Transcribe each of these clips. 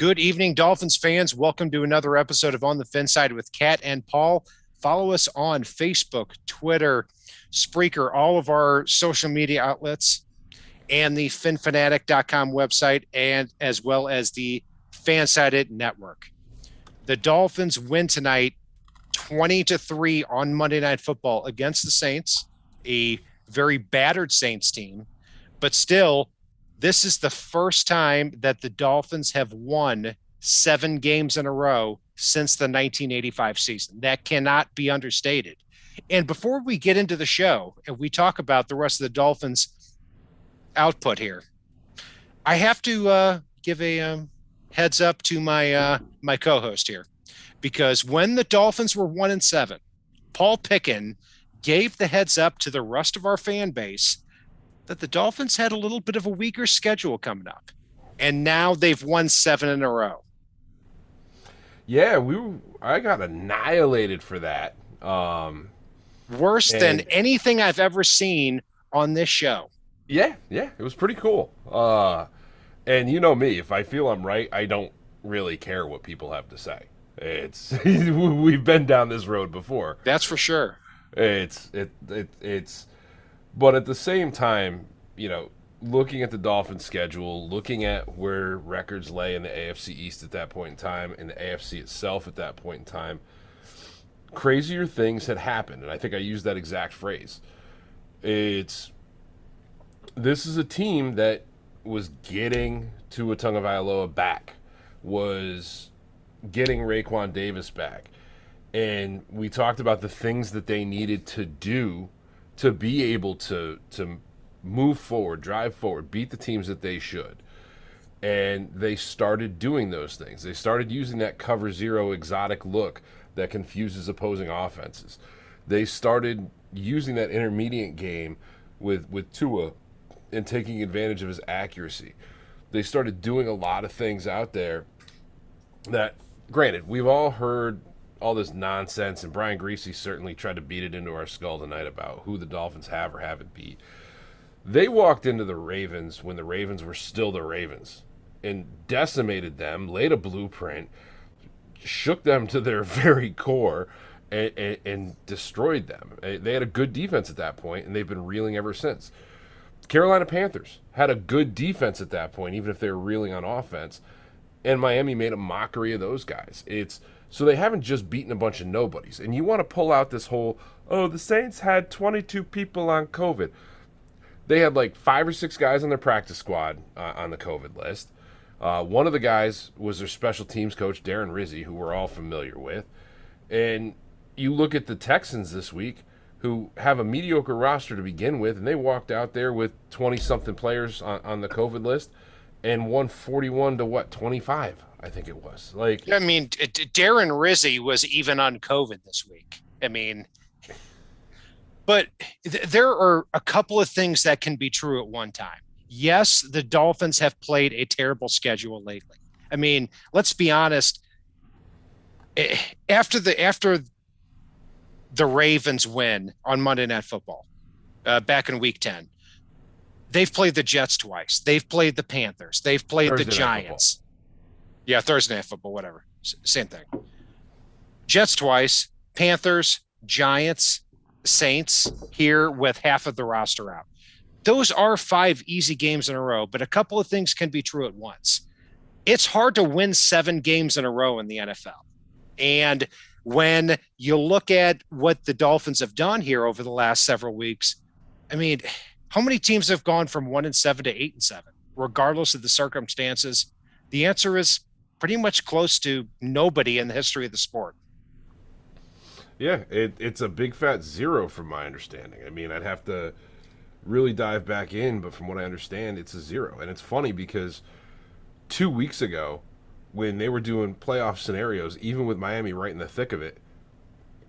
Good evening, Dolphins fans. Welcome to another episode of On the Fin Side with Kat and Paul. Follow us on Facebook, Twitter, Spreaker, all of our social media outlets, and the finfanatic.com website, and as well as the Fansided Network. The Dolphins win tonight 20-3 on Monday Night Football against the Saints, a very battered Saints team, but still, this is the first time that the Dolphins have won 7 games in a row since the 1985 season. That cannot be understated. And before we get into the show and we talk about the rest of the Dolphins' output here, I have to give a heads up to my co-host here, because when the Dolphins were 1-7, Paul Pickin gave the heads up to the rest of our fan base that the Dolphins had a little bit of a weaker schedule coming up, and now they've won 7 in a row. Yeah, I got annihilated for that. Worse than anything I've ever seen on this show. Yeah, it was pretty cool. And you know me, if I feel I'm right, I don't really care what people have to say. We've been down this road before. That's for sure. But at the same time, looking at the Dolphins' schedule, looking at where records lay in the AFC East at that point in time, and the AFC itself at that point in time, crazier things had happened, and I think I used that exact phrase. This is a team that was getting Tua Tagovailoa back, was getting Raekwon Davis back, and we talked about the things that they needed to do to be able to move forward, drive forward, beat the teams that they should. And they started doing those things. They started using that cover zero exotic look that confuses opposing offenses. They started using that intermediate game with Tua and taking advantage of his accuracy. They started doing a lot of things out there that, granted, we've all heard all this nonsense, and Brian Griese certainly tried to beat it into our skull tonight about who the Dolphins have or haven't beat. They walked into the Ravens when the Ravens were still the Ravens and decimated them, laid a blueprint, shook them to their very core, and destroyed them. They had a good defense at that point, and they've been reeling ever since. Carolina Panthers had a good defense at that point, even if they were reeling on offense, and Miami made a mockery of those guys. So they haven't just beaten a bunch of nobodies. And you want to pull out this whole, the Saints had 22 people on COVID. They had like 5 or 6 guys on their practice squad on the COVID list. One of the guys was their special teams coach, Darren Rizzi, who we're all familiar with. And you look at the Texans this week, who have a mediocre roster to begin with, and they walked out there with 20-something players on the COVID list and won 41-25, I think it was. Darren Rizzi was even on COVID this week. But there are a couple of things that can be true at one time. Yes, the Dolphins have played a terrible schedule lately. Let's be honest. After the Ravens win on Monday Night Football back in Week 10, they've played the Jets twice. They've played the Panthers. They've played the Giants. Yeah, Thursday Night Football, whatever. Same thing. Jets twice, Panthers, Giants, Saints here with half of the roster out. Those are 5 easy games in a row, but a couple of things can be true at once. It's hard to win 7 games in a row in the NFL. And when you look at what the Dolphins have done here over the last several weeks, how many teams have gone from 1-7 to 8-7, regardless of the circumstances? The answer is pretty much close to nobody in the history of the sport. Yeah, it's a big fat 0 from my understanding. I'd have to really dive back in, but from what I understand, it's a 0. And it's funny because 2 weeks ago, when they were doing playoff scenarios, even with Miami right in the thick of it,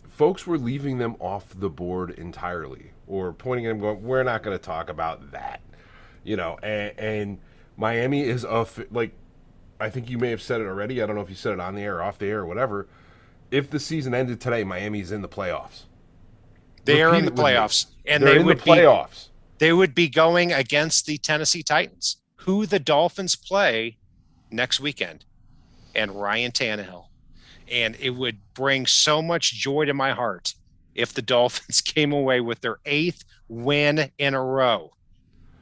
folks were leaving them off the board entirely or pointing at them going, we're not going to talk about that. And Miami is I think you may have said it already. I don't know if you said it on the air or off the air or whatever. If the season ended today, Miami's in the playoffs. They are in the playoffs. And they're in the playoffs. They would be going against the Tennessee Titans, who the Dolphins play next weekend. and Ryan Tannehill. And it would bring so much joy to my heart if the Dolphins came away with their 8th win in a row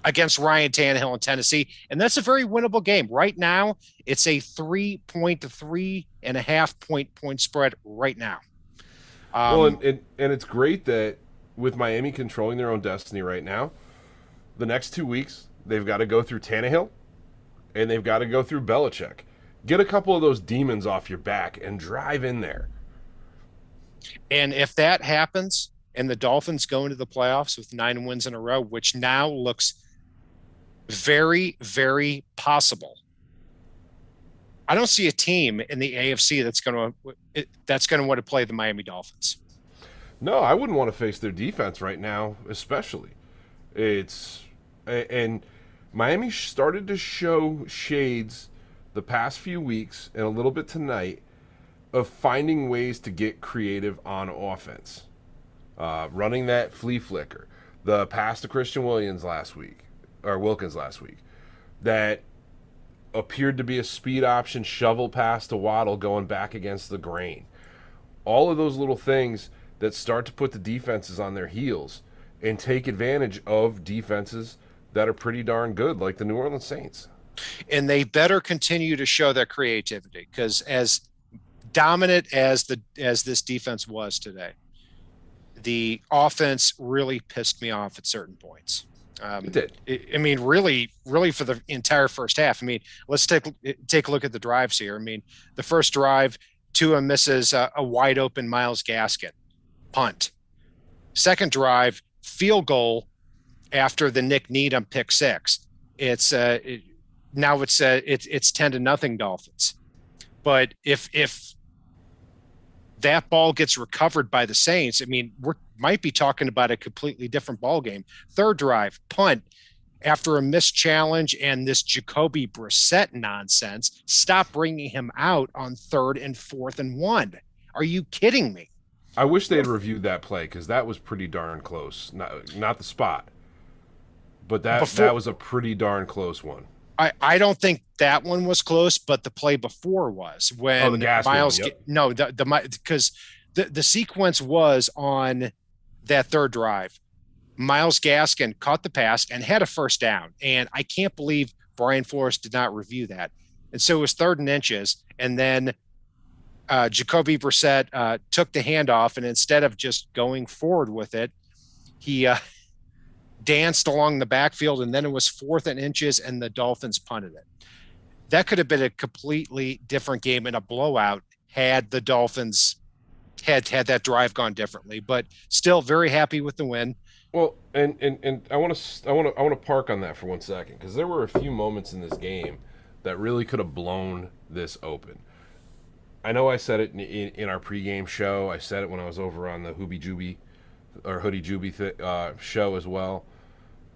against Ryan Tannehill in Tennessee. And that's a very winnable game. Right now, it's a 3.5 point spread right now. Well, and it's great that with Miami controlling their own destiny right now, the next 2 weeks, they've got to go through Tannehill and they've got to go through Belichick. Get a couple of those demons off your back and drive in there. And if that happens and the Dolphins go into the playoffs with 9 wins in a row, which now looks very, very possible, I don't see a team in the AFC that's going to want to play the Miami Dolphins. No, I wouldn't want to face their defense right now, especially. And Miami started to show shades the past few weeks and a little bit tonight of finding ways to get creative on offense. Running that flea flicker, the pass to Christian Wilkins last week, that appeared to be a speed option shovel pass to Waddle going back against the grain. All of those little things that start to put the defenses on their heels and take advantage of defenses that are pretty darn good, like the New Orleans Saints. And they better continue to show that creativity, because as dominant as this defense was today, the offense really pissed me off at certain points. It did. I mean, really for the entire first half. I mean, let's take a look at the drives here. I mean, the first drive, Tua misses a wide open Myles Gaskin punt. Second drive, field goal after the Nick Needham pick six. It's 10-0 Dolphins. But if that ball gets recovered by the Saints, I mean, we might be talking about a completely different ball game. Third drive, punt after a missed challenge and this Jacoby Brissett nonsense. Stop bringing him out on 3rd and 4th and 1. Are you kidding me? I wish they had reviewed that play, because that was pretty darn close. Not the spot, but that was a pretty darn close one. I don't think that one was close, but the play before was when the gas Myles. one, yep. No, because the sequence was on that third drive. Myles Gaskin caught the pass and had a first down, and I can't believe Brian Flores did not review that. And so it was 3rd and inches, and then Jacoby Brissett took the handoff, and instead of just going forward with it, he danced along the backfield, and then it was 4th and inches, and the Dolphins punted it. That could have been a completely different game in a blowout had the Dolphins had that drive gone differently. But still, very happy with the win. Well, and I want to park on that for 1 second, because there were a few moments in this game that really could have blown this open. I know I said it in our pregame show. I said it when I was over on the Hoodie Juby show as well.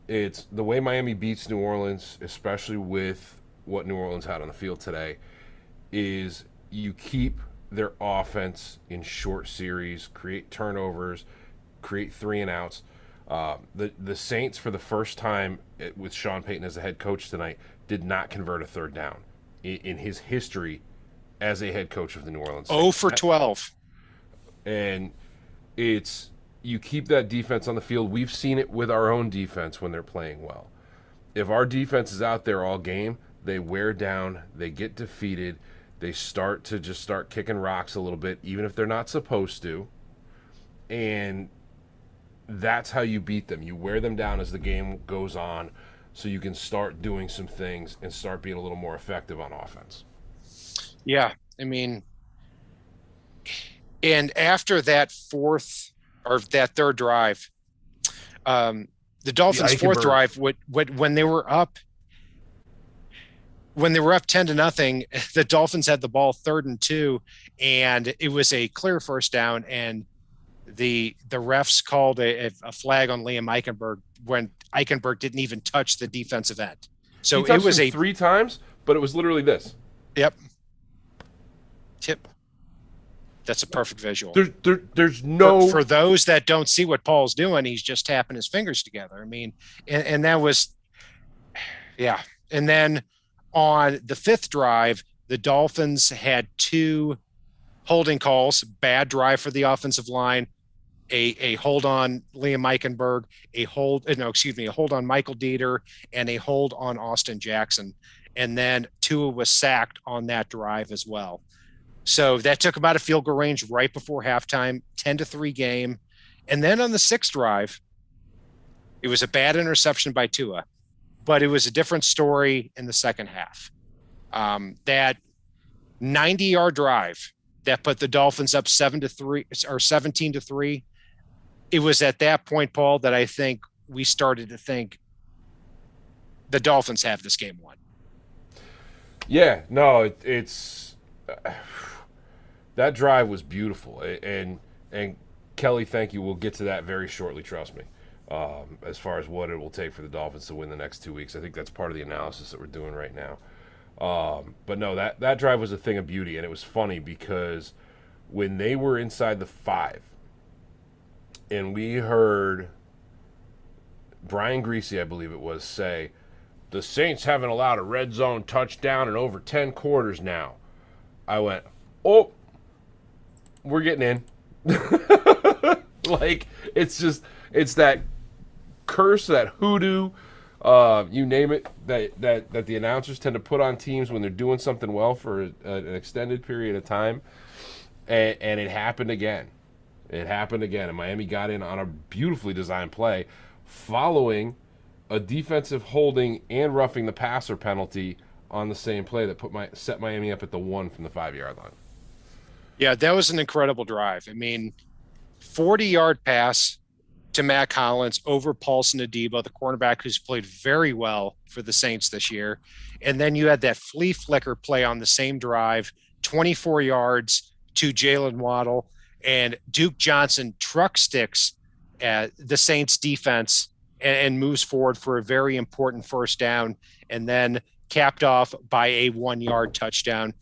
It's the way Miami beats New Orleans, especially with what New Orleans had on the field today, is you keep their offense in short series, create turnovers, create 3 and outs. The Saints, for the first time with Sean Payton as the head coach tonight, did not convert a 3rd down in his history as a head coach of the New Orleans Saints. 0 for 12. And it's, you keep that defense on the field. We've seen it with our own defense when they're playing well. If our defense is out there all game, they wear down, they get defeated, they start kicking rocks a little bit, even if they're not supposed to. And that's how you beat them. You wear them down as the game goes on, so you can start doing some things and start being a little more effective on offense. Yeah, I mean, and after that third drive, the Dolphins' fourth drive, when they were up 10-0, the Dolphins had the ball 3rd and 2, and it was a clear first down, and the refs called a flag on Liam Eichenberg when Eichenberg didn't even touch the defensive end. So it was 3 times, but it was literally this. Yep. Tip. That's a perfect visual. There's no for those that don't see what Paul's doing, he's just tapping his fingers together. I mean, and that was, yeah. And then on the 5th drive, the Dolphins had two holding calls, bad drive for the offensive line, a hold on Liam Eichenberg, a hold on Michael Dieter, and a hold on Austin Jackson. And then Tua was sacked on that drive as well. So that took him out of field goal range right before halftime, 10-3 game. And then on the sixth drive, it was a bad interception by Tua, but it was a different story in the second half. That 90-yard drive that put the Dolphins up 7-3 or 17-3. It was at that point, Paul, that I think we started to think the Dolphins have this game won. Yeah, no, it's that drive was beautiful, and Kelly, thank you. We'll get to that very shortly. Trust me. As far as what it will take for the Dolphins to win the next 2 weeks, I think that's part of the analysis that we're doing right now. But no, that drive was a thing of beauty, and it was funny because when they were inside the 5, and we heard Brian Greasy, I believe it was, say, the Saints haven't allowed a red zone touchdown in over 10 quarters now. I went, oh, we're getting in. Like, it's that curse, that hoodoo, you name it, that the announcers tend to put on teams when they're doing something well for an extended period of time. And it happened again. And Miami got in on a beautifully designed play following a defensive holding and roughing the passer penalty on the same play that set Miami up at the 1 from the 5-yard line. Yeah, that was an incredible drive. I mean, 40-yard pass to Matt Collins over Paulson Adebo, the cornerback who's played very well for the Saints this year. And then you had that flea flicker play on the same drive, 24 yards to Jalen Waddle, and Duke Johnson truck sticks at the Saints defense and moves forward for a very important first down, and then capped off by a 1-yard touchdown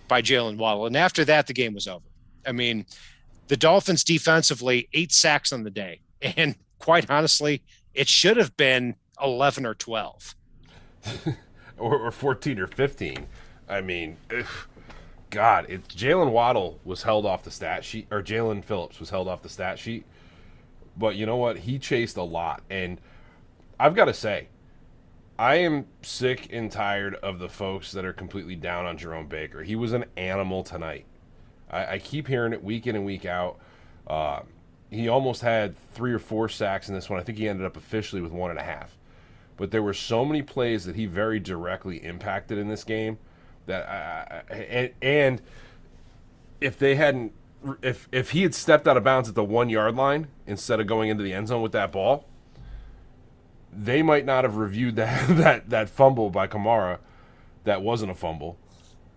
by Jalen Waddle. And after that, the game was over. I mean, the Dolphins defensively, 8 sacks on the day. And quite honestly, it should have been 11 or 12. or 14 or 15. I mean, God, Jalen Waddle was held off the stat sheet, or Jalen Phillips was held off the stat sheet. But you know what? He chased a lot. And I've got to say, I am sick and tired of the folks that are completely down on Jerome Baker. He was an animal tonight. I keep hearing it week in and week out. He almost had 3 or 4 sacks in this one. I think he ended up officially with 1.5. But there were so many plays that he very directly impacted in this game that and if they hadn't, if he had stepped out of bounds at the 1-yard line instead of going into the end zone with that ball, they might not have reviewed that fumble by Kamara that wasn't a fumble,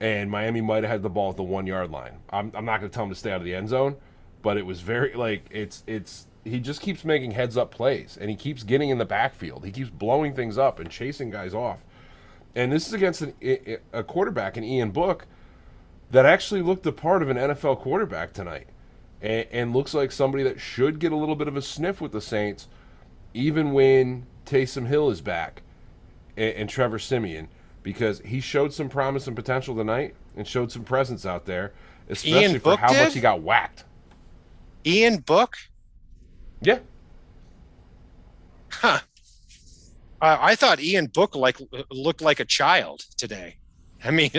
and Miami might have had the ball at the 1-yard line. I'm not going to tell him to stay out of the end zone, but it was very, like, it's he just keeps making heads-up plays, and he keeps getting in the backfield. He keeps blowing things up and chasing guys off. And this is against a quarterback in Ian Book that actually looked the part of an NFL quarterback tonight, and looks like somebody that should get a little bit of a sniff with the Saints, even when Taysom Hill is back and Trevor Siemian, because he showed some promise and potential tonight and showed some presence out there, especially for how much he got whacked. Ian Book? Yeah. Huh. I thought Ian Book looked like a child today. I mean,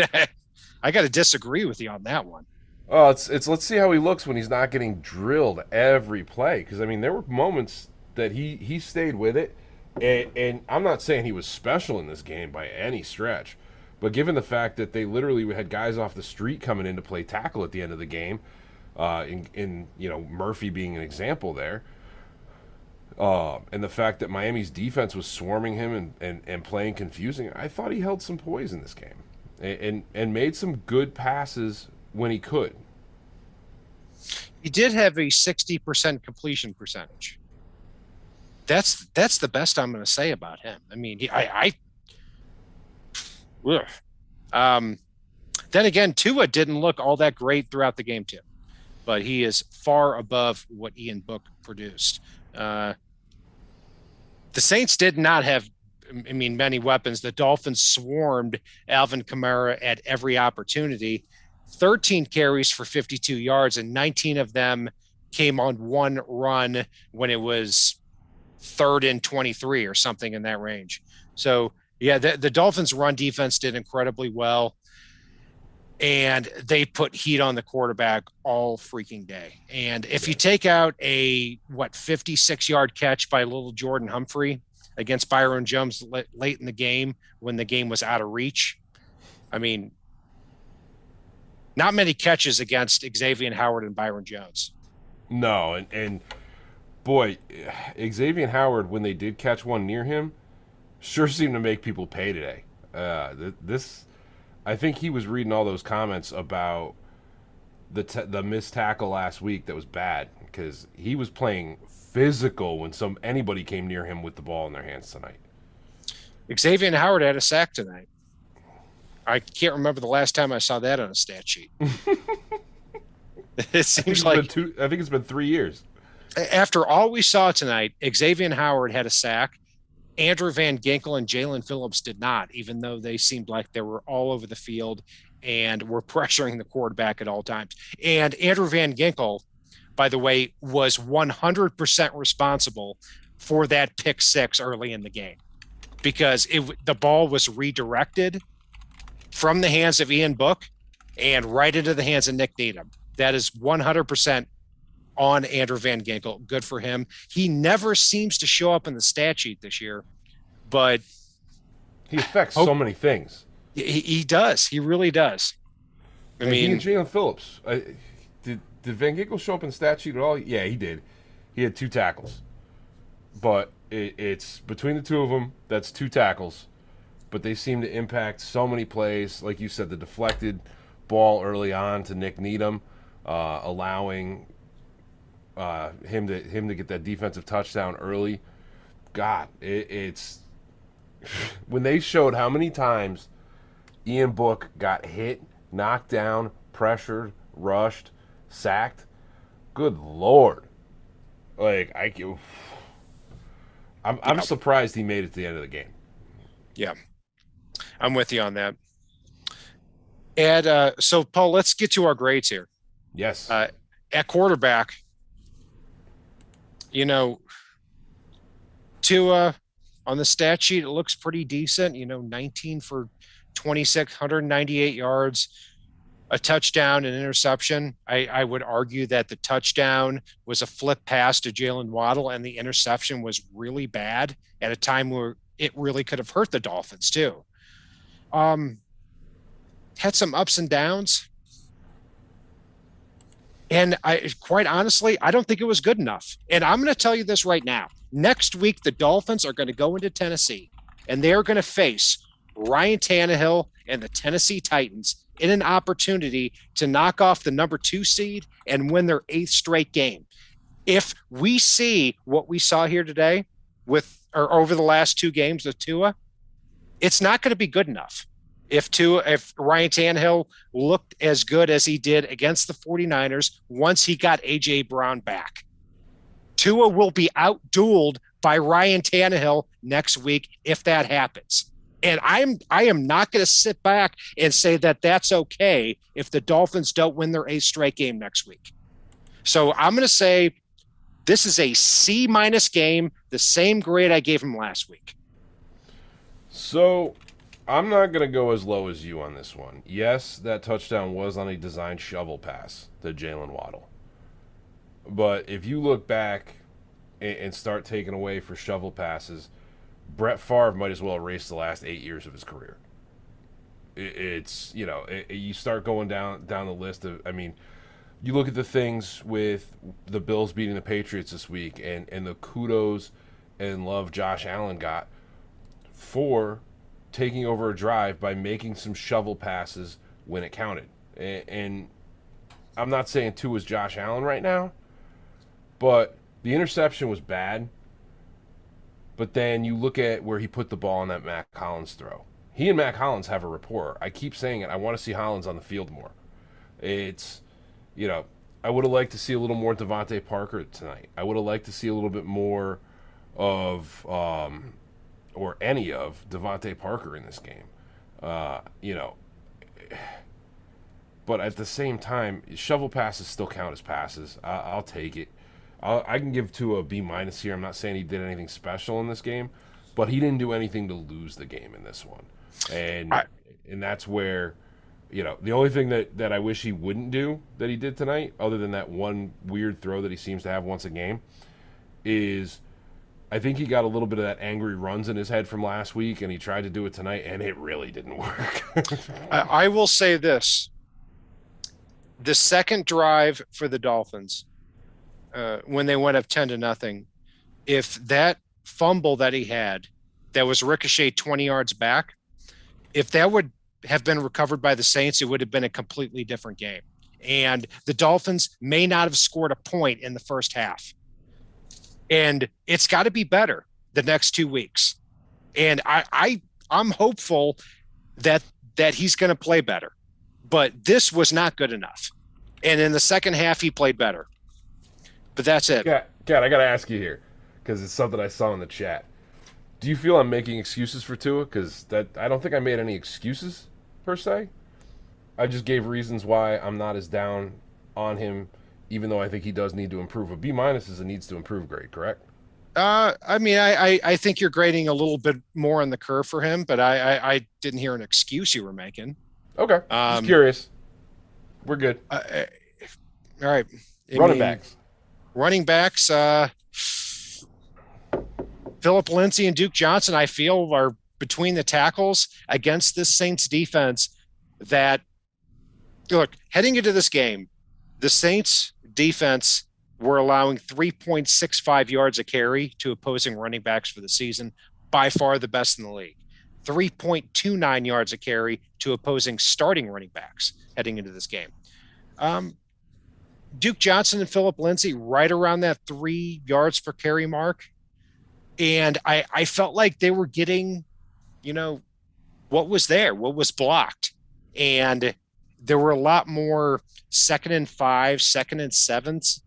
I got to disagree with you on that one. Oh, it's let's see how he looks when he's not getting drilled every play. Because, I mean, there were moments that he stayed with it. And I'm not saying he was special in this game by any stretch. But given the fact that they literally had guys off the street coming in to play tackle at the end of the game, in Murphy being an example there, and the fact that Miami's defense was swarming him and playing confusing, I thought he held some poise in this game and made some good passes when he could. He did have a 60% completion percentage. That's the best I'm going to say about him. I mean, then again, Tua didn't look all that great throughout the game too, but he is far above what Ian Book produced. The Saints did not have I mean, many weapons. The Dolphins swarmed Alvin Kamara at every opportunity. 13 carries for 52 yards, and 19 of them came on one run when it was 3rd and 23 or something in that range. So, yeah, the Dolphins' run defense did incredibly well, and they put heat on the quarterback all freaking day. And if you take out a 56-yard catch by little Jordan Humphrey against Byron Jones late in the game when the game was out of reach, I mean, not many catches against Xavier Howard and Byron Jones. No, and boy, Xavier Howard, when they did catch one near him, sure seemed to make people pay today. I think he was reading all those comments about the missed tackle last week that was bad because he was playing physical when anybody came near him with the ball in their hands tonight. Xavier Howard had a sack tonight. I can't remember the last time I saw that on a stat sheet. It seems I think it's been 3 years. After all we saw tonight, Xavier Howard had a sack. Andrew Van Ginkel and Jalen Phillips did not, even though they seemed like they were all over the field and were pressuring the quarterback at all times. And Andrew Van Ginkel, by the way, was 100% responsible for that pick six early in the game because the ball was redirected from the hands of Ian Book and right into the hands of Nick Needham. That is 100% on Andrew Van Ginkel. Good for him. He never seems to show up in the stat sheet this year, but he affects so many things. He does. He really does. I mean, he and Jalen Phillips. Did Van Ginkel show up in the stat sheet at all? Yeah, he did. He had 2 tackles, but it's between the two of them. That's 2 tackles, but they seem to impact so many plays. Like you said, the deflected ball early on to Nick Needham, allowing him to get that defensive touchdown early. God, it's when they showed how many times Ian Book got hit, knocked down, pressured, rushed, sacked. Good Lord. Like I'm surprised he made it to the end of the game. Yeah. I'm with you on that. And so Paul, let's get to our grades here. Yes. At quarterback, Tua on the stat sheet, it looks pretty decent. 19 for 26, 198 yards, a touchdown, an interception. I would argue that the touchdown was a flip pass to Jalen Waddle, and the interception was really bad at a time where it really could have hurt the Dolphins too. Had some ups and downs. And quite honestly, I don't think it was good enough. And I'm going to tell you this right now. Next week, the Dolphins are going to go into Tennessee, and they're going to face Ryan Tannehill and the Tennessee Titans in an opportunity to knock off the number 2 seed and win their 8th straight game. If we see what we saw here today over the last 2 games with Tua, it's not going to be good enough. If Ryan Tannehill looked as good as he did against the 49ers once he got A.J. Brown back, Tua will be out-dueled by Ryan Tannehill next week if that happens. And I am not going to sit back and say that that's okay if the Dolphins don't win their 8th straight game next week. So I'm going to say this is a C- game, the same grade I gave him last week. So I'm not going to go as low as you on this one. Yes, that touchdown was on a designed shovel pass to Jalen Waddle. But if you look back and start taking away for shovel passes, Brett Favre might as well erase the last 8 years of his career. You start going down the list of, you look at the things with the Bills beating the Patriots this week and the kudos and love Josh Allen got for taking over a drive by making some shovel passes when it counted. And I'm not saying Tua is Josh Allen right now, but the interception was bad. But then you look at where he put the ball on that Mac Hollins throw. He and Mac Hollins have a rapport. I keep saying it. I want to see Hollins on the field more. It's, I would have liked to see a little more Devontae Parker tonight. I would have liked to see a little bit more of or any of Devontae Parker in this game. You know, but at the same time, shovel passes still count as passes. I'll take it. I can give Tua a B minus here. I'm not saying he did anything special in this game, but he didn't do anything to lose the game in this one, and that's where, you know, the only thing that I wish he wouldn't do that he did tonight, other than that one weird throw that he seems to have once a game, is I think he got a little bit of that angry runs in his head from last week, and he tried to do it tonight, and it really didn't work. I will say this. The second drive for the Dolphins, when they went up 10-0, if that fumble that he had that was ricocheted 20 yards back, if that would have been recovered by the Saints, it would have been a completely different game. And the Dolphins may not have scored a point in the first half. And it's got to be better the next 2 weeks. And I'm hopeful that he's going to play better. But this was not good enough. And in the second half, he played better. But that's it. Cat, I got to ask you here, because it's something I saw in the chat. Do you feel I'm making excuses for Tua? Because I don't think I made any excuses, per se. I just gave reasons why I'm not as down on him, even though I think he does need to improve. A B minus is a needs to improve grade, correct? I mean, I think you're grading a little bit more on the curve for him, but I didn't hear an excuse you were making. Okay. Just curious. We're good. All right. Running backs. Phillip Lindsay and Duke Johnson, I feel, are between the tackles against this Saints defense that, look, heading into this game, the Saints defense were allowing 3.65 yards a carry to opposing running backs for the season, by far the best in the league. 3.29 yards a carry to opposing starting running backs heading into this game. Duke Johnson and Phillip Lindsay right around that 3 yards per carry mark. And I felt like they were getting, you know, what was there, what was blocked. And there were a lot more 2nd and 5, 2nd and 7s,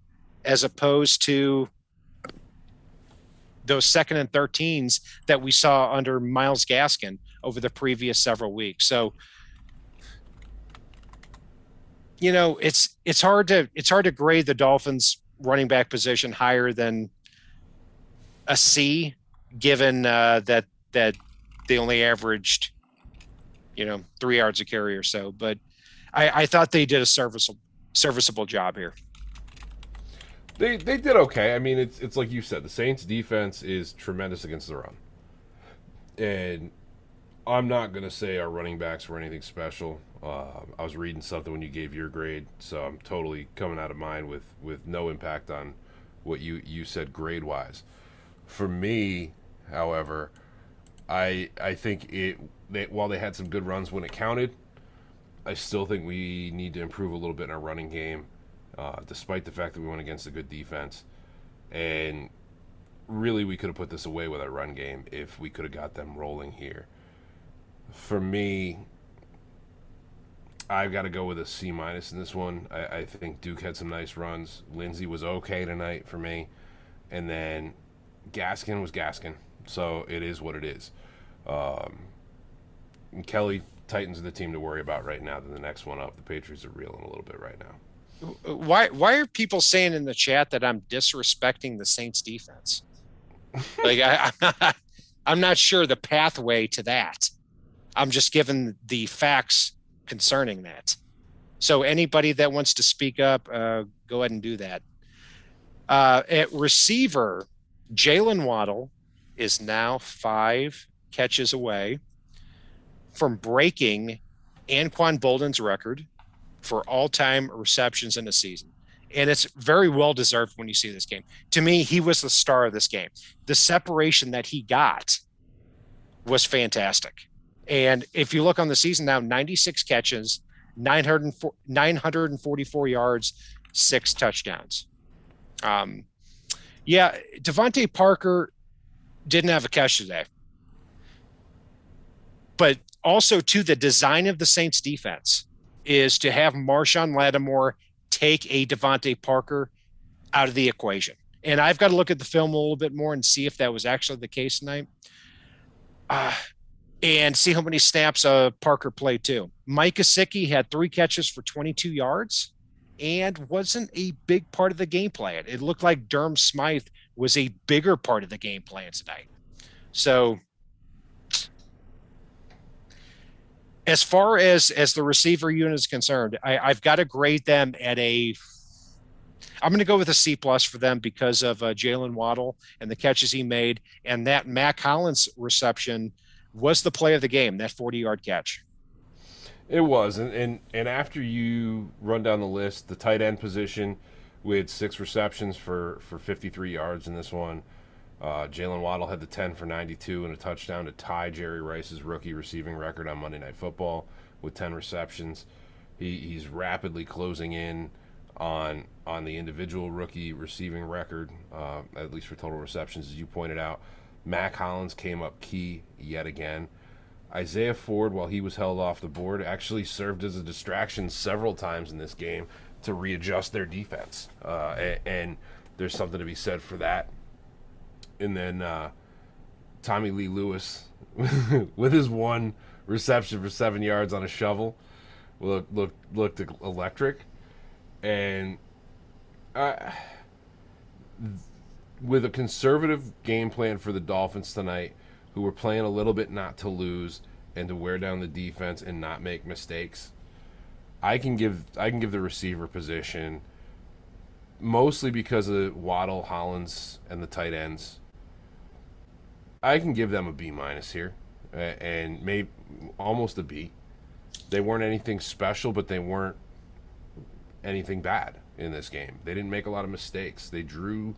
as opposed to those 2nd and 13s that we saw under Myles Gaskin over the previous several weeks. So, you know, it's hard to grade the Dolphins running back position higher than a C, given that they only averaged, you know, 3 yards a carry or so. But I thought they did a serviceable job here. They did okay. I mean, it's like you said, the Saints defense is tremendous against the run. And I'm not going to say our running backs were anything special. I was reading something when you gave your grade, so I'm totally coming out of mine with no impact on what you said grade-wise. For me, however, I think while they had some good runs when it counted, I still think we need to improve a little bit in our running game, despite the fact that we went against a good defense. And really, we could have put this away with our run game if we could have got them rolling here. For me, I've got to go with a C minus in this one. I think Duke had some nice runs. Lindsey was okay tonight for me. And then Gaskin was Gaskin. So it is what it is. And Kelly, Titans are the team to worry about right now than the next one up. The Patriots are reeling a little bit right now. Why are people saying in the chat that I'm disrespecting the Saints defense? Like I'm not sure the pathway to that. I'm just giving the facts concerning that. So anybody that wants to speak up, go ahead and do that. At receiver, Jalen Waddle is now 5 catches away from breaking Anquan Bolden's record for all-time receptions in a season. And it's very well-deserved when you see this game. To me, he was the star of this game. The separation that he got was fantastic. And if you look on the season now, 96 catches, 944 yards, 6 touchdowns. Devontae Parker didn't have a catch today. But also, too, the design of the Saints defense is to have Marshawn Lattimore take a Devontae Parker out of the equation. And I've got to look at the film a little bit more and see if that was actually the case tonight. Uh, and see how many snaps Parker played too. Mike Gesicki had 3 catches for 22 yards and wasn't a big part of the game plan. It looked like Durham Smythe was a bigger part of the game plan tonight. So as far as the receiver unit is concerned, I've got to grade them at I'm going to go with a C plus for them because of Jalen Waddle and the catches he made, and that Mac Hollins reception was the play of the game, that 40-yard catch. It was, and after you run down the list, the tight end position, we had 6 receptions for 53 yards in this one. Jalen Waddle had the 10 for 92 and a touchdown to tie Jerry Rice's rookie receiving record on Monday Night Football with 10 receptions. He's rapidly closing in on the individual rookie receiving record, at least for total receptions, as you pointed out. Mac Hollins came up key yet again. Isaiah Ford, while he was held off the board, actually served as a distraction several times in this game to readjust their defense. And there's something to be said for that. And then Tommy Lee Lewis, with his 1 reception for 7 yards on a shovel, looked electric. And with a conservative game plan for the Dolphins tonight, who were playing a little bit not to lose and to wear down the defense and not make mistakes, I can give the receiver position, mostly because of Waddle, Hollins, and the tight ends. I can give them a B minus here, and maybe almost a B. They weren't anything special, but they weren't anything bad in this game. They didn't make a lot of mistakes. They drew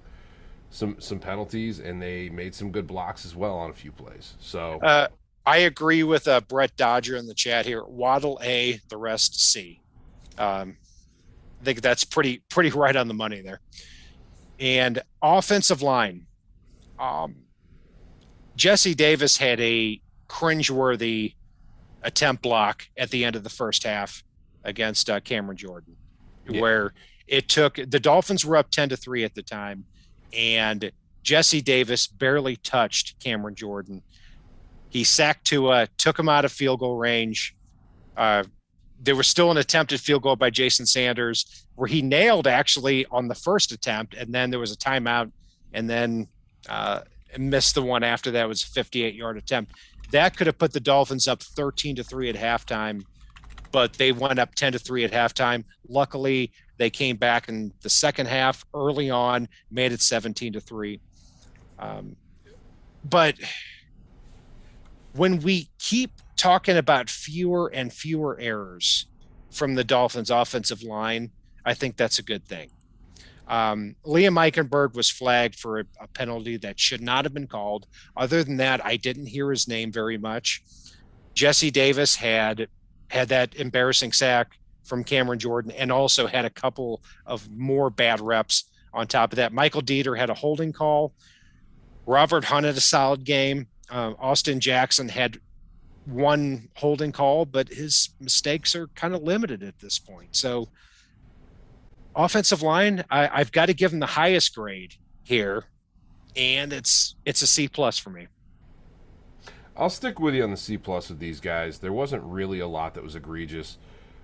some penalties, and they made some good blocks as well on a few plays. So I agree with Brett Dodger in the chat here. Waddle A, the rest C. I think that's pretty right on the money there. And offensive line. Jesse Davis had a cringeworthy attempt block at the end of the first half against Cameron Jordan, where it took the Dolphins were up 10-3 at the time, and Jesse Davis barely touched Cameron Jordan. He sacked Tua, took him out of field goal range. There was still an attempted field goal by Jason Sanders where he nailed actually on the first attempt, and then there was a timeout, and then missed the one after that. It was a 58-yard attempt. That could have put the Dolphins up 13-3 at halftime, but they went up 10-3 at halftime. Luckily, they came back in the second half early on, made it 17-3. But when we keep talking about fewer and fewer errors from the Dolphins offensive line, I think that's a good thing. Liam Eichenberg was flagged for a penalty that should not have been called. Other than that, I didn't hear his name very much. Jesse Davis had that embarrassing sack from Cameron Jordan and also had a couple of more bad reps on top of that. Michael Dieter had a holding call. Robert Hunt had a solid game. Austin Jackson had one holding call, but his mistakes are kind of limited at this point. So offensive line, I've got to give them the highest grade here, and it's a C plus for me. I'll stick with you on the C plus with these guys. There wasn't really a lot that was egregious.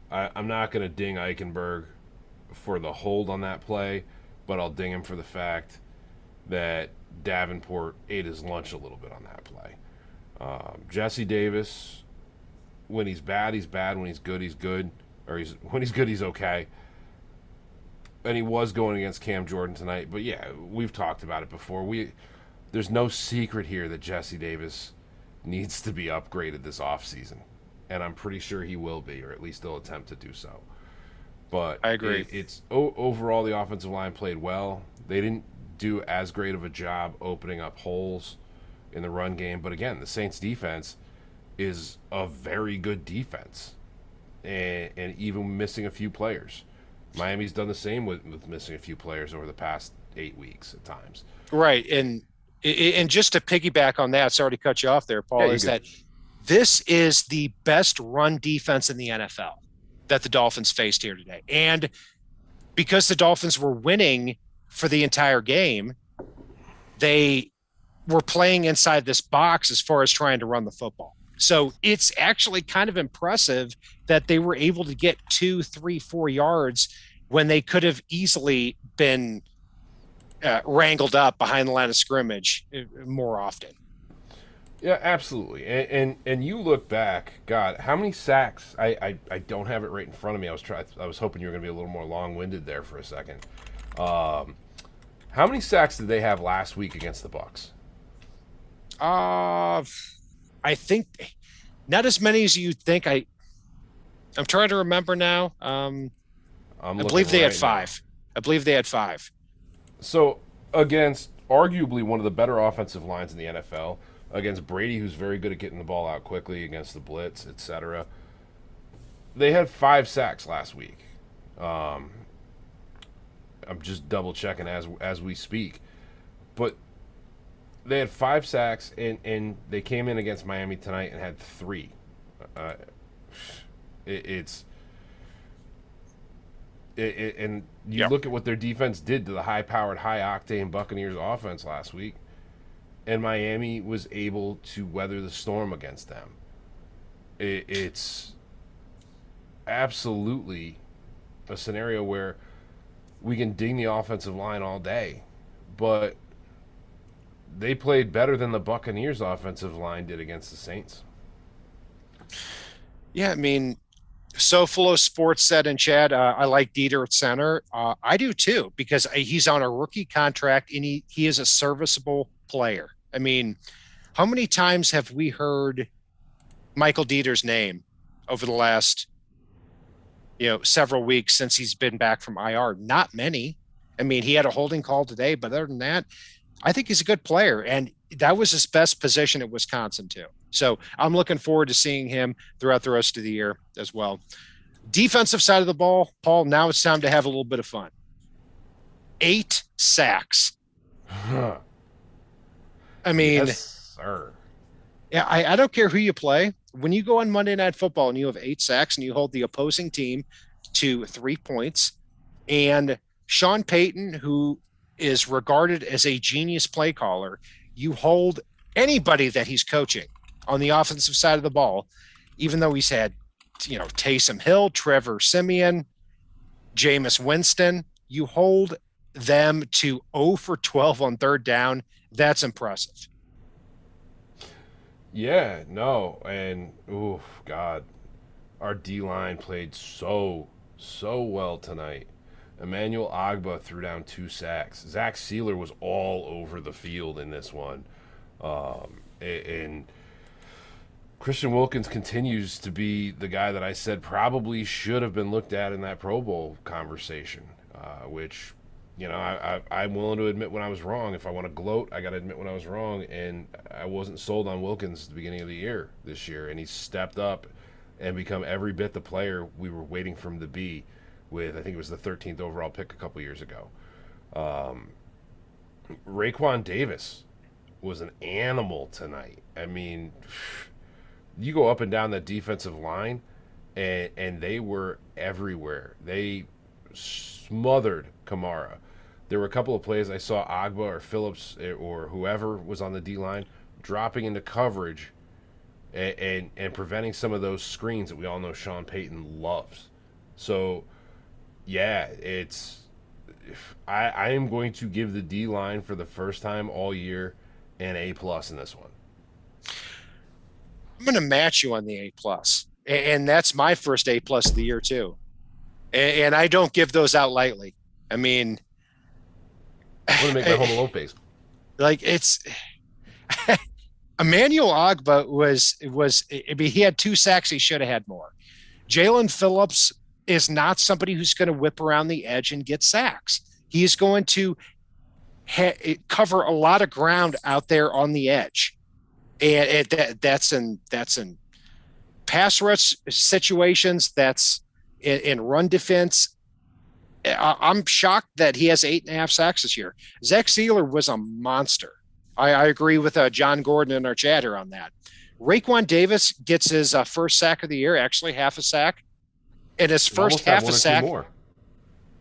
I'm not going to ding Eichenberg for the hold on that play, but I'll ding him for the fact that Davenport ate his lunch a little bit on that play. Jesse Davis, when he's bad, he's bad. When he's good, he's good. Or when he's good, he's okay. And he was going against Cam Jordan tonight. But, yeah, we've talked about it before. There's no secret here that Jesse Davis needs to be upgraded this offseason. And I'm pretty sure he will be, or at least they'll attempt to do so. But I agree. Overall, the offensive line played well. They didn't do as great of a job opening up holes in the run game. But, again, the Saints' defense is a very good defense. And even missing a few players. Miami's done the same with missing a few players over the past 8 weeks at times. Right. And just to piggyback on that, sorry to cut you off there, Paul, is that this is the best run defense in the NFL that the Dolphins faced here today. And because the Dolphins were winning for the entire game, they were playing inside this box as far as trying to run the football. So it's actually kind of impressive that they were able to get 2, 3, 4 yards when they could have easily been wrangled up behind the line of scrimmage more often. Yeah, absolutely. And you look back, God, how many sacks? I don't have it right in front of me. I was hoping you were going to be a little more long-winded there for a second. How many sacks did they have last week against the Bucs? I think not as many as you'd think. I'm trying to remember now. I believe they had 5. I believe they had 5. So against arguably one of the better offensive lines in the NFL, against Brady, who's very good at getting the ball out quickly against the blitz, etc., they had 5 sacks last week. I'm just double checking as we speak, but they had 5 sacks, and they came in against Miami tonight and had 3. And you look at what their defense did to the high-powered, high-octane Buccaneers offense last week, and Miami was able to weather the storm against them. It's absolutely a scenario where we can ding the offensive line all day, but they played better than the Buccaneers' offensive line did against the Saints. Yeah, I mean, SoFlo Sports said in chat, I like Dieter at center. I do too, because he's on a rookie contract and he is a serviceable player. I mean, how many times have we heard Michael Dieter's name over the last, several weeks since he's been back from IR? Not many. I mean, he had a holding call today, but other than that, I think he's a good player, and that was his best position at Wisconsin too. So I'm looking forward to seeing him throughout the rest of the year as well. Defensive side of the ball, Paul, now it's time to have a little bit of fun. 8 sacks. Huh. I mean, yes, sir. Yeah, I don't care who you play. When you go on Monday Night Football and you have 8 sacks and you hold the opposing team to 3 points, and Sean Payton, who is regarded as a genius play caller, you hold anybody that he's coaching on the offensive side of the ball, even though he's had, Taysom Hill, Trevor Siemian, Jameis Winston, you hold them to 0 for 12 on third down. That's impressive. Yeah, no, and God, our D-line played so well tonight. Emmanuel Ogbah threw down 2 sacks. Zach Sealer was all over the field in this one. And Christian Wilkins continues to be the guy that I said probably should have been looked at in that Pro Bowl conversation, which, I'm willing to admit when I was wrong. If I want to gloat, I got to admit when I was wrong, and I wasn't sold on Wilkins at the beginning of the year this year, and he's stepped up and become every bit the player we were waiting for him to be with, I think it was the 13th overall pick a couple years ago. Raekwon Davis was an animal tonight. I mean, you go up and down that defensive line, and they were everywhere. They smothered Kamara. There were a couple of plays I saw Ogbah or Phillips or whoever was on the D-line dropping into coverage and preventing some of those screens that we all know Sean Payton loves. So, yeah, I am going to give the D-line for the first time all year an A+ in this one. I'm going to match you on the A+, and that's my first A+ of the year too. And I don't give those out lightly. I mean, I'm going to make my Home Alone face. Like, it's Emmanuel Ogbah was he had 2 sacks. He should have had more. Jalen Phillips is not somebody who's going to whip around the edge and get sacks. He is going to cover a lot of ground out there on the edge. And that's in pass rush situations. That's in run defense. I'm shocked that he has 8.5 sacks this year. Zach Sealer was a monster. I agree with John Gordon in our chat here on that. Raekwon Davis gets his first sack of the year, actually half a sack. And his first half a sack,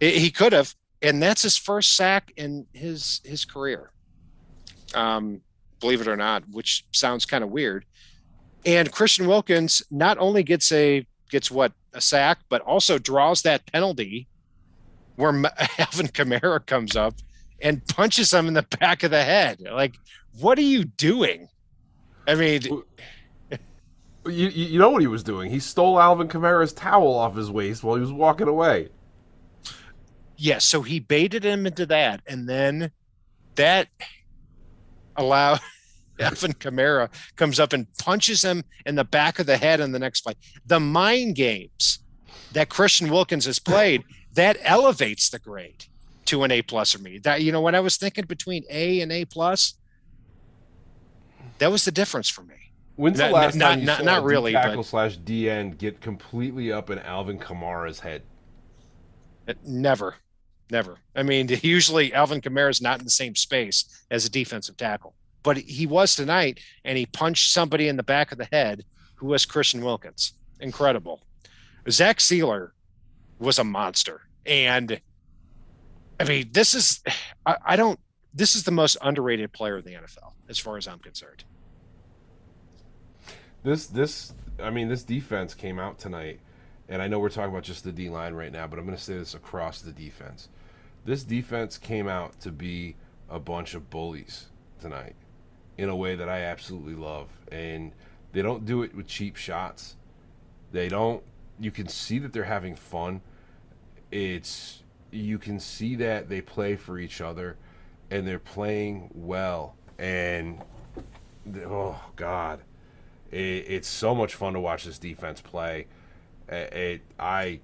he could have. And that's his first sack in his career. believe it or not, which sounds kind of weird. And Christian Wilkins not only gets a sack, but also draws that penalty where Alvin Kamara comes up and punches him in the back of the head. Like, what are you doing? I mean, you know what he was doing? He stole Alvin Kamara's towel off his waist while he was walking away. yeah, so he baited him into that, and then that allowed Alvin Kamara comes up and punches him in the back of the head in the next play. The mind games that Christian Wilkins has played, that elevates the grade to an A+ for me. That, you know, when I was thinking between A and A+, that was the difference for me. When's the last time you saw not a really, tackle slash DN get completely up in Alvin Kamara's head? Never. I mean, usually Alvin Kamara is not in the same space as a defensive tackle, but he was tonight, and he punched somebody in the back of the head who was Christian Wilkins. Incredible. Zach Sealer was a monster. And I mean, this is the most underrated player in the NFL as far as I'm concerned. This defense came out tonight, and I know we're talking about just the D-line right now, but I'm going to say this across the defense. This defense came out to be a bunch of bullies tonight in a way that I absolutely love. And they don't do it with cheap shots. You can see that they're having fun. You can see that they play for each other, and they're playing well. And, oh, God. It's so much fun to watch this defense play. I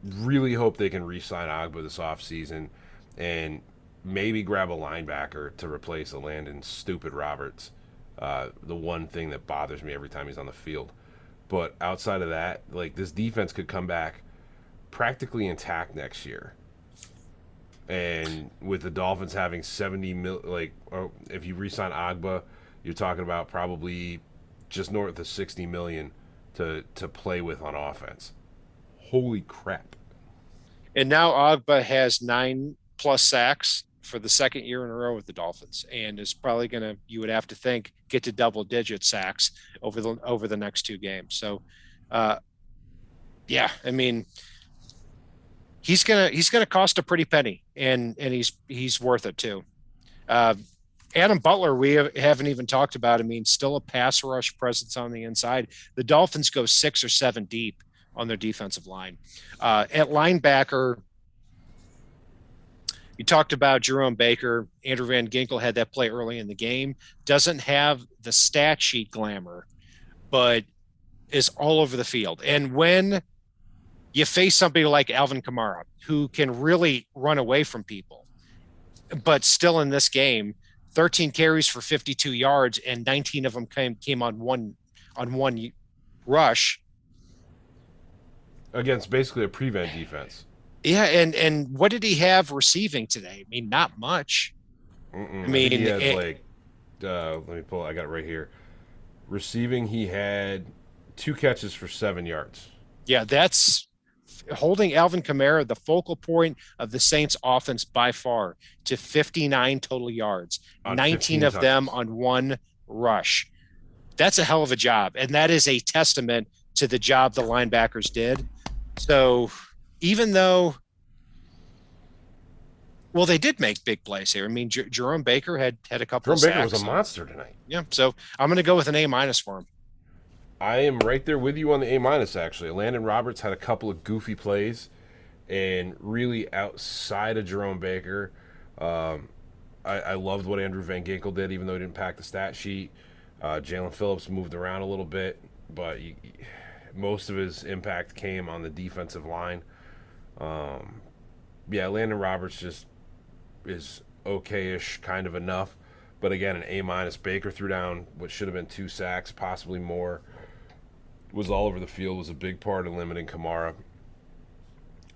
really hope they can re-sign Agba this offseason and maybe grab a linebacker to replace a Landon stupid Roberts. The one thing that bothers me every time he's on the field. But outside of that, like, this defense could come back practically intact next year. And with the Dolphins having 70 mil, or if you re-sign Agba, you're talking about probably just north of 60 million to play with on offense. Holy crap. And now Agba has 9+ sacks for the second year in a row with the Dolphins, and is probably going to, you would have to think, get to double-digit sacks over the next 2 games. So, yeah, I mean, he's gonna cost a pretty penny, and he's worth it too. Adam Butler, we haven't even talked about. I mean, still a pass rush presence on the inside. The Dolphins go 6 or 7 deep on their defensive line. At linebacker, you talked about Jerome Baker. Andrew Van Ginkel had that play early in the game. Doesn't have the stat sheet glamour, but is all over the field. And when you face somebody like Alvin Kamara, who can really run away from people, but still in this game, 13 carries for 52 yards, and 19 of them came on one rush against basically a prevent defense. Yeah, and what did he have receiving today? I mean, not much. I mean, he had let me pull. I got it right here. Receiving, he had 2 catches for 7 yards. Yeah, that's holding Alvin Kamara, the focal point of the Saints offense by far, to 59 total yards, 19 of them on one rush. That's a hell of a job, and that is a testament to the job the linebackers did. So even though, well, they did make big plays here. I mean, Jerome Baker had a couple of sacks. Jerome Baker was a monster tonight. Yeah, so I'm going to go with an A- for him. I am right there with you on the A-, actually. Landon Roberts had a couple of goofy plays, and really outside of Jerome Baker, I loved what Andrew Van Ginkel did, even though he didn't pack the stat sheet. Jalen Phillips moved around a little bit, but most of his impact came on the defensive line. Yeah, Landon Roberts just is okay-ish, kind of enough. But again, an A-. Baker threw down what should have been 2 sacks, possibly more. Was all over the field, was a big part of limiting Kamara.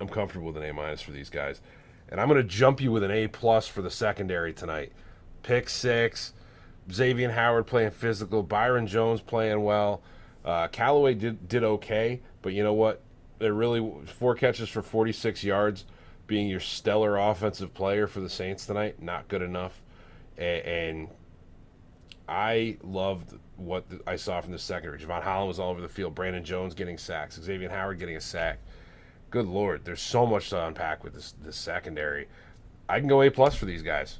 I'm comfortable with an A- for these guys. And I'm going to jump you with an A+ for the secondary tonight. Pick 6, Xavier Howard playing physical, Byron Jones playing well. Callaway did okay, but you know what? They're really 4 catches for 46 yards, being your stellar offensive player for the Saints tonight, not good enough. And I loved what I saw from the secondary. Javon Holland was all over the field. Brandon Jones getting sacks. Xavier Howard getting a sack. Good Lord, there's so much to unpack with this secondary. I can go A+ for these guys.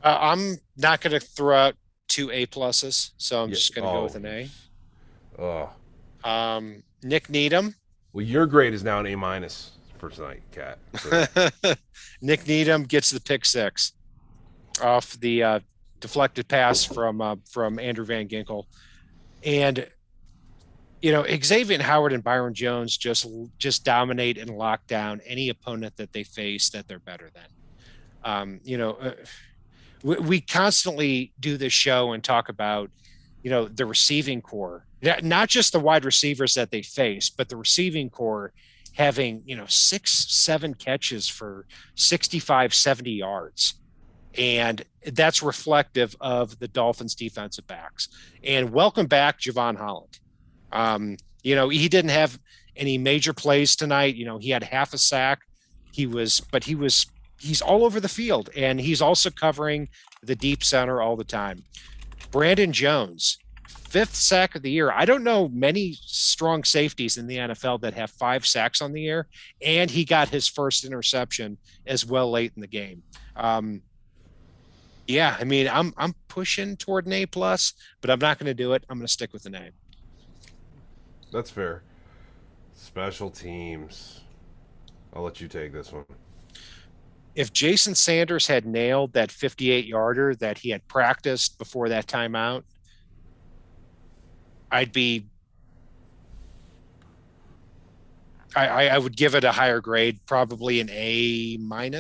I'm not going to throw out two A+, so I'm Yeah. just going to go with an A. Oh. Nick Needham. Well, your grade is now an A- for tonight, Kat. Nick Needham gets the pick six off the deflected pass from Andrew Van Ginkel, and Xavier Howard and Byron Jones just dominate and lock down any opponent that they face that they're better than. We constantly do this show and talk about the receiving core, not just the wide receivers that they face, but the receiving core having 6-7 catches for 65-70 yards. And that's reflective of the Dolphins defensive backs. And welcome back, Javon Holland. He didn't have any major plays tonight. He had half a sack. He's all over the field, and he's also covering the deep center all the time. Brandon Jones, 5th sack of the year. I don't know many strong safeties in the NFL that have 5 sacks on the year, and he got his first interception as well late in the game. I'm pushing toward an A+, but I'm not going to do it. I'm going to stick with an A. That's fair. Special teams. I'll let you take this one. If Jason Sanders had nailed that 58-yarder that he had practiced before that timeout, I would give it a higher grade, probably an A-. Mike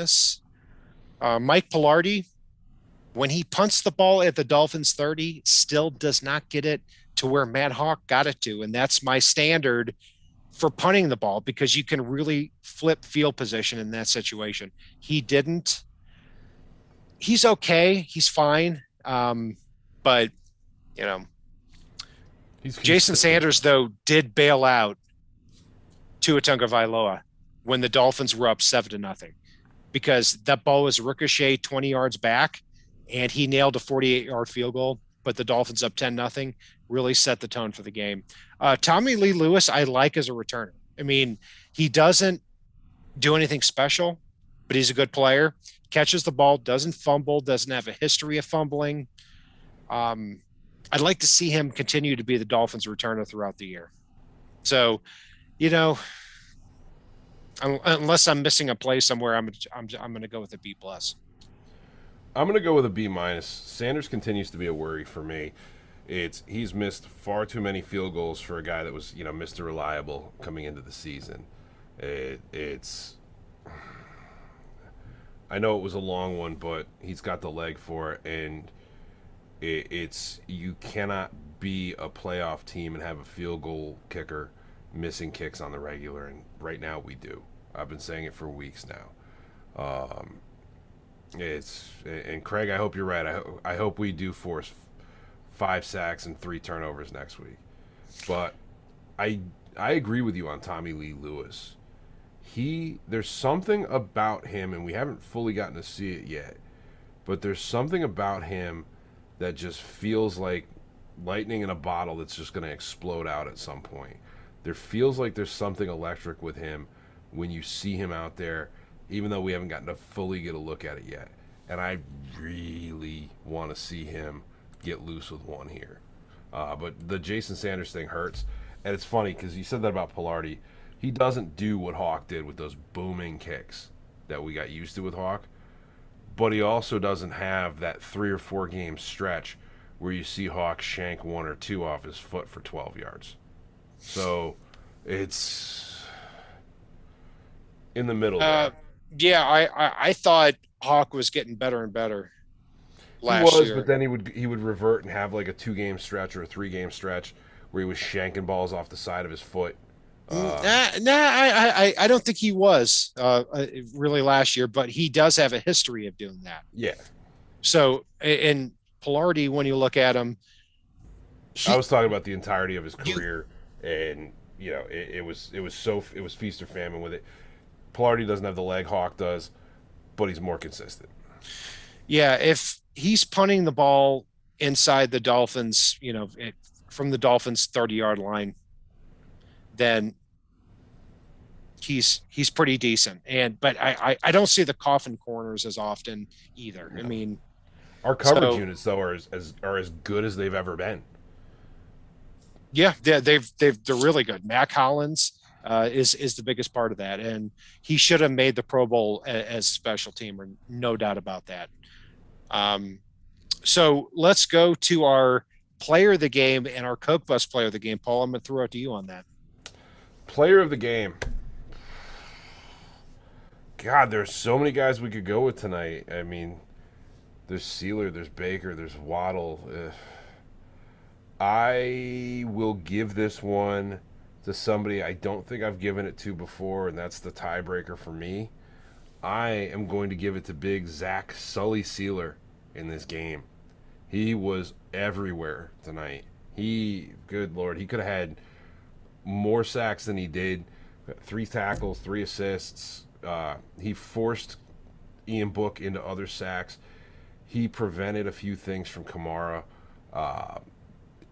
Pilardi, when he punts the ball at the Dolphins 30, still does not get it to where Matt Hawk got it to. And that's my standard for punting the ball, because you can really flip field position in that situation. He didn't. He's okay. He's fine. But Jason Sanders, though, did bail out Tua Tagovailoa when the Dolphins were up 7-0, because that ball was ricocheted 20 yards back, and he nailed a 48-yard field goal. But the Dolphins up 10-0 really set the tone for the game. Tommy Lee Lewis, I like as a returner. I mean, he doesn't do anything special, but he's a good player. Catches the ball, doesn't fumble, doesn't have a history of fumbling. I'd like to see him continue to be the Dolphins returner throughout the year. So, unless I'm missing a play somewhere, I'm going to go with a B+. I'm going to go with a B-. Sanders continues to be a worry for me. He's missed far too many field goals for a guy that was, Mr. Reliable coming into the season. I know it was a long one, but he's got the leg for it, and you cannot be a playoff team and have a field goal kicker missing kicks on the regular, and right now we do. I've been saying it for weeks now. And Craig, I hope you're right. I hope we do force 5 sacks and 3 turnovers next week. But I agree with you on Tommy Lee Lewis. There's something about him, and we haven't fully gotten to see it yet, but there's something about him that just feels like lightning in a bottle that's just going to explode out at some point. There feels like there's something electric with him when you see him out there, even though we haven't gotten to fully get a look at it yet. And I really want to see him get loose with one here. But the Jason Sanders thing hurts. And it's funny because you said that about Pilardi. He doesn't do what Hawk did with those booming kicks that we got used to with Hawk. But he also doesn't have that 3 or 4 game stretch where you see Hawk shank 1 or 2 off his foot for 12 yards. So it's in the middle there. Yeah, I thought Hawk was getting better and better last year. But then he would revert and have like a 2 game stretch or a 3 game stretch where he was shanking balls off the side of his foot. I don't think he was really last year, but he does have a history of doing that. Yeah. So, and Pilardi, when you look at him, I was talking about the entirety of his career, and it was feast or famine with it. Pilardi doesn't have the leg Hawk does, but he's more consistent. Yeah, if he's punting the ball inside the Dolphins, from the Dolphins 30-yard line, then he's pretty decent. But I don't see the coffin corners as often either. No. I mean, Our coverage so units though are as good as they've ever been. yeah, they're really good. Mac Hollins is the biggest part of that, and he should have made the Pro Bowl as a special teamer, no doubt about that. So let's go to our player of the game and our Coke Bus player of the game. Paul, I'm going to throw it to you on that. Player of the game. God, there's so many guys we could go with tonight. I mean, there's Sealer, there's Baker, there's Waddle. I will give this one to somebody I don't think I've given it to before, and that's the tiebreaker for me. I am going to give it to big Zach Sully Sealer in this game. He was everywhere tonight. Good Lord, he could have had more sacks than he did. 3 tackles, 3 assists. He forced Ian Book into other sacks. He prevented a few things from Kamara.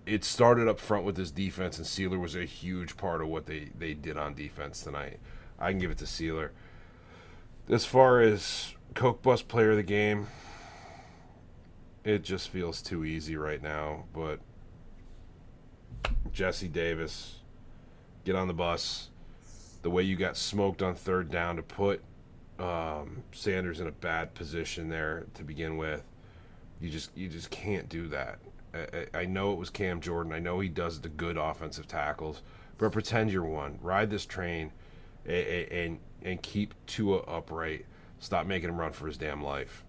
It started up front with this defense, and Sealer was a huge part of what they did on defense tonight. I can give it to Sealer. As far as Coke Bus player of the game, it just feels too easy right now. But Jesse Davis, get on the bus. The way you got smoked on 3rd down to put Sanders in a bad position there to begin with, you just can't do that. I know it was Cam Jordan. I know he does the good offensive tackles, but pretend you're one. Ride this train and keep Tua upright. Stop making him run for his damn life.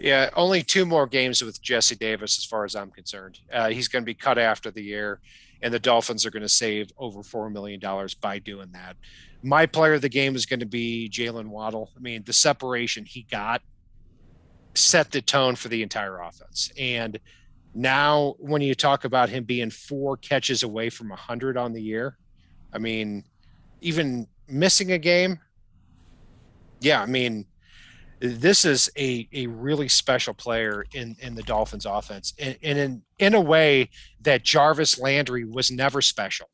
Yeah, only 2 more games with Jesse Davis, as far as I'm concerned. He's going to be cut after the year, and the Dolphins are going to save over $4 million by doing that. My player of the game is going to be Jalen Waddle. I mean, the separation he got set the tone for the entire offense. And now when you talk about him being 4 catches away from 100 on the year, I mean, even missing a game, yeah, I mean, this is a really special player in the Dolphins offense, and in a way that Jarvis Landry was never special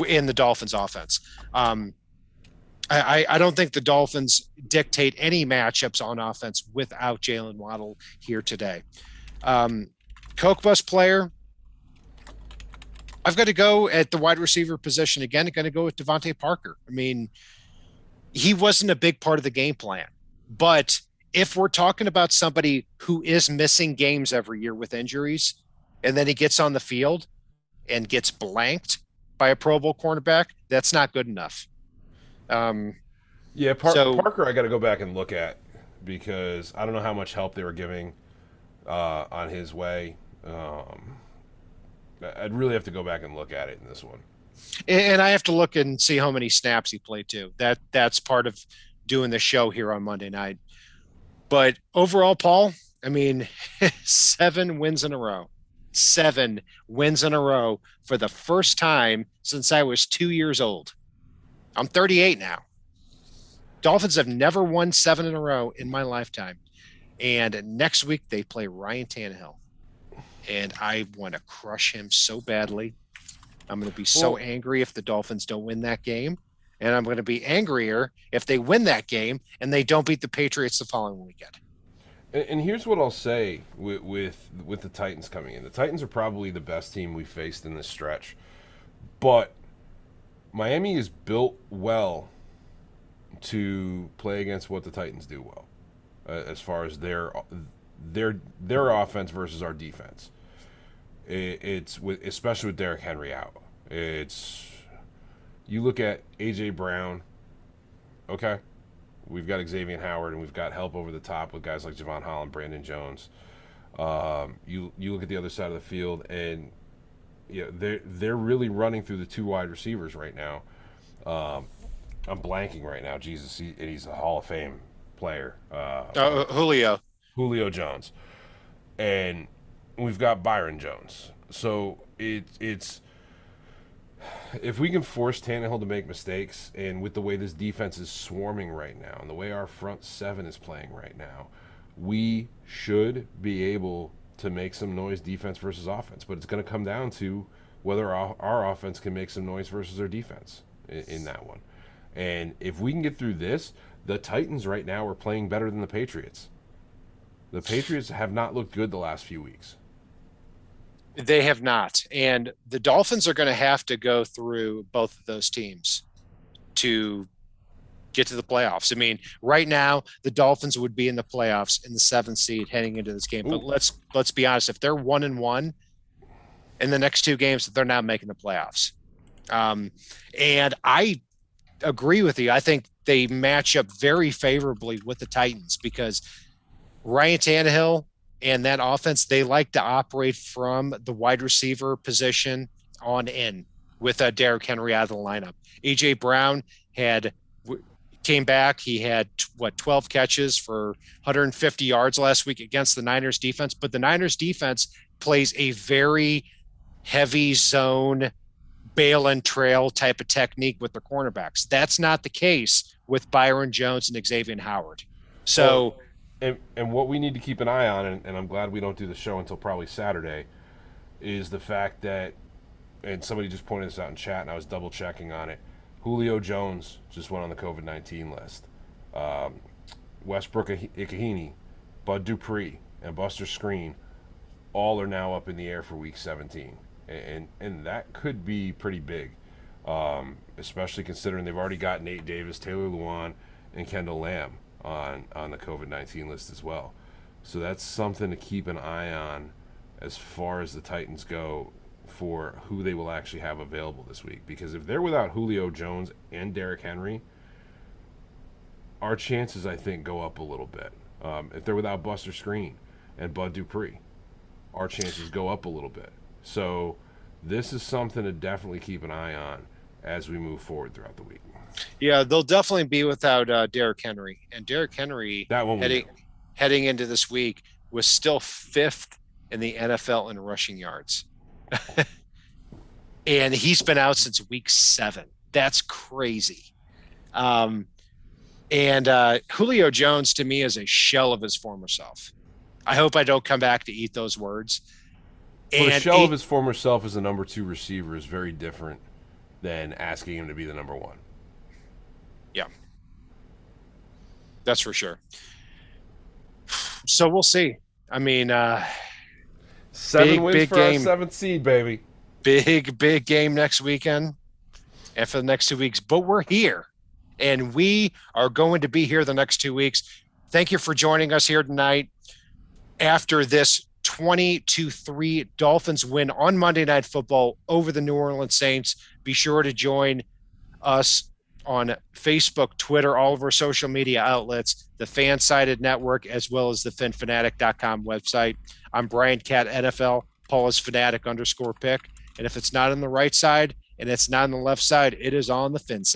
in the Dolphins offense. I don't think the Dolphins dictate any matchups on offense without Jalen Waddle here today. Coke Bus player, I've got to go at the wide receiver position again. I'm going to go with Devontae Parker. I mean, he wasn't a big part of the game plan, but if we're talking about somebody who is missing games every year with injuries, and then he gets on the field and gets blanked by a Pro Bowl cornerback, that's not good enough. Parker I got to go back and look at, because I don't know how much help they were giving on his way. I'd really have to go back and look at it in this one. And I have to look and see how many snaps he played too. That's part of doing the show here on Monday night. But overall, Paul, I mean, 7 wins in a row. 7 wins in a row for the first time since I was 2 years old. I'm 38 now. Dolphins have never won 7 in a row in my lifetime. And next week they play Ryan Tannehill. And I want to crush him so badly. I'm going to be so angry if the Dolphins don't win that game. And I'm going to be angrier if they win that game and they don't beat the Patriots the following weekend. And here's what I'll say with the Titans coming in. The Titans are probably the best team we faced in this stretch. But Miami is built well to play against what the Titans do well, as far as their offense versus our defense. Especially with Derrick Henry out. You look at A.J. Brown, okay, we've got Xavier Howard, and we've got help over the top with guys like Javon Holland, Brandon Jones. You look at the other side of the field, and they're really running through the 2 wide receivers right now. I'm blanking right now. Jesus, he's a Hall of Fame player. Julio Jones, and we've got Byron Jones. So it's if we can force Tannehill to make mistakes, and with the way this defense is swarming right now, and the way our front 7 is playing right now, we should be able to make some noise defense versus offense, but it's going to come down to whether our offense can make some noise versus our defense in that one. And if we can get through this, the Titans right now are playing better than the Patriots. The Patriots have not looked good the last few weeks. They have not. And the Dolphins are going to have to go through both of those teams to get to the playoffs. I mean, right now, the Dolphins would be in the playoffs in the 7th seed heading into this game. Ooh. But let's be honest, if they're 1-1 in the next 2 games, they're not making the playoffs. And I agree with you. I think they match up very favorably with the Titans because Ryan Tannehill and that offense, they like to operate from the wide receiver position on in with Derrick Henry out of the lineup. A.J. Brown came back. He had 12 catches for 150 yards last week against the Niners defense, but the Niners defense plays a very heavy zone bail and trail type of technique with their cornerbacks. That's not the case with Byron Jones and Xavier Howard. So, and what we need to keep an eye on, and I'm glad we don't do the show until probably Saturday, is the fact that, and somebody just pointed this out in chat, and I was double checking on it. Julio Jones just went on the COVID-19 list. Westbrook Ikehini, Bud Dupree, and Buster Screen all are now up in the air for Week 17. And that could be pretty big, especially considering they've already got Nate Davis, Taylor Lewan, and Kendall Lamb on the COVID-19 list as well. So that's something to keep an eye on as far as the Titans go for who they will actually have available this week. Because if they're without Julio Jones and Derrick Henry, our chances, I think, go up a little bit. If they're without Buster Screen and Bud Dupree, our chances go up a little bit. So this is something to definitely keep an eye on as we move forward throughout the week. Yeah, they'll definitely be without Derrick Henry. And Derrick Henry, heading into this week, was still 5th in the NFL in rushing yards. And he's been out since week 7. That's crazy. And Julio Jones, to me, is a shell of his former self. I hope I don't come back to eat those words. Well, the shell of his former self as a number 2 receiver is very different than asking him to be the number 1. Yeah. That's for sure. So we'll see. I mean, 7 wins for our 7th seed, baby. Big game next weekend and for the next 2 weeks. But we're here, and we are going to be here the next 2 weeks. Thank you for joining us here tonight after this 20-3 Dolphins win on Monday Night Football over the New Orleans Saints. Be sure to join us on Facebook, Twitter, all of our social media outlets, the Fansided Network, as well as the FinFanatic.com website. I'm Brian Cat NFL. Paul is Fanatic _pick. And if it's not on the right side and it's not on the left side, it is on the Fin side.